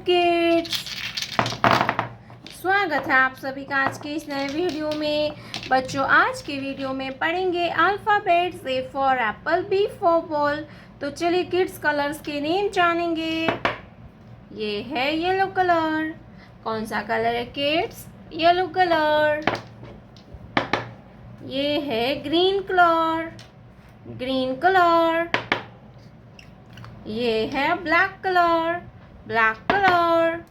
Kids, स्वागत है आप सभी का आज के इस नए वीडियो में। बच्चों, आज के वीडियो में पढ़ेंगे alphabets. A for apple, B for ball. तो चलिए किड्स कलर्स के नेम जानेंगे। ये है येलो कलर। कौन सा कलर है किड्स? Yellow colour. ये है ग्रीन कलर, ग्रीन कलर। ये है ब्लैक कलर, ब्लैक कलर।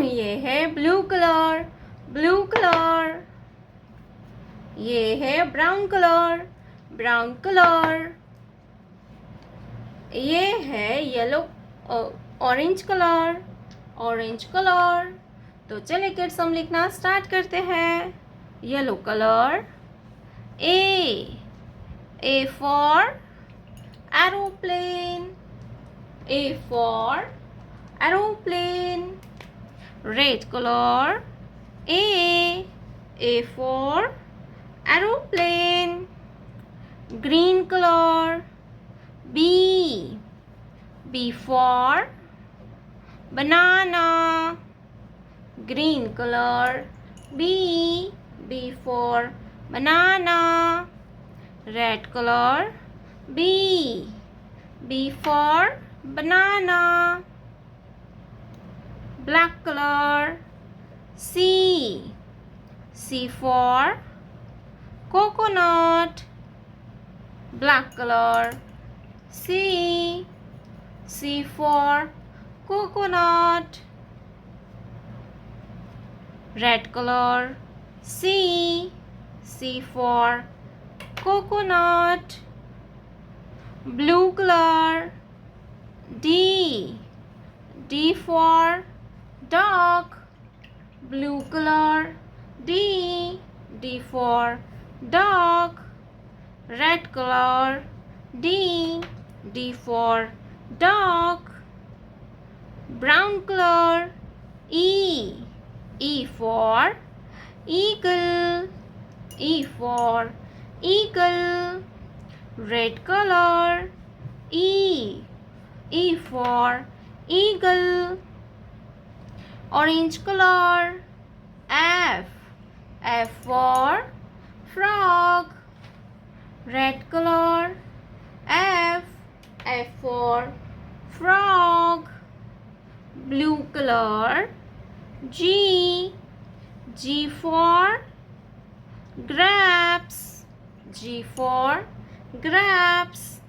ये है ब्लू कलर, ब्लू कलर। ये है ब्राउन कलर, ब्राउन कलर। ये है yellow orange colour, orange colour. तो चलिए किड्स हम लिखना स्टार्ट करते हैं। Yellow colour. A for aeroplane, A for aeroplane. Red color. A for aeroplane. Green color. B for banana. Green color. B for banana. Red color. B for banana. Black color. C for coconut. Black color. C for coconut. Red color. C for coconut. Blue color. D for dog. Blue color. D for dog. Red color. D for dog. Brown color. E for eagle. E for eagle. Red color. E for eagle. Orange color. F for frog. Red color. F for frog. Blue color. G for grapes. G for grapes.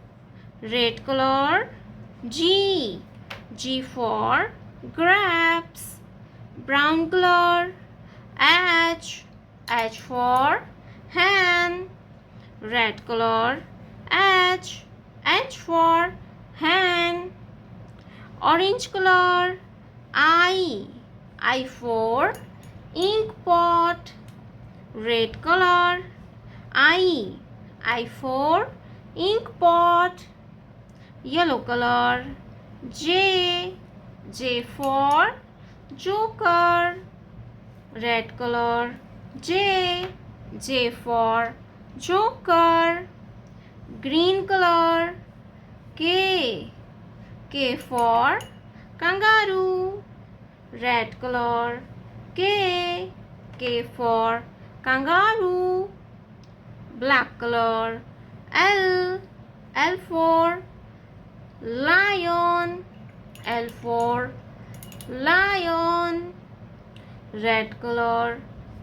Red color. G for grapes. Brown color. H for hen. Red color. H for hen. Orange color. I for ink pot. Red color. I for ink pot. Yellow color. J for joker. Red color. J for joker. Green color. K for kangaroo. Red color. K for kangaroo. Black color. L for lion. L for lion. Red color.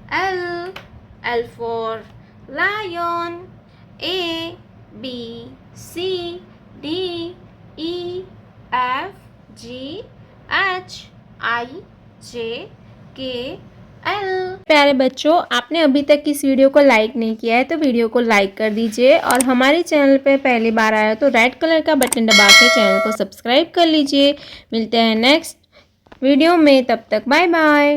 L for lion. A B C D E F G H I J K L। प्यारे बच्चों, आपने अभी तक इस video को like नहीं किया है तो वीडियो को लाइक कर दीजिए, और हमारे चैनल पे पहली बार आया तो रेड कलर का बटन दबा के चैनल को सब्सक्राइब कर लीजिए। मिलते हैं नेक्स्ट वीडियो में, तब तक बाय बाय।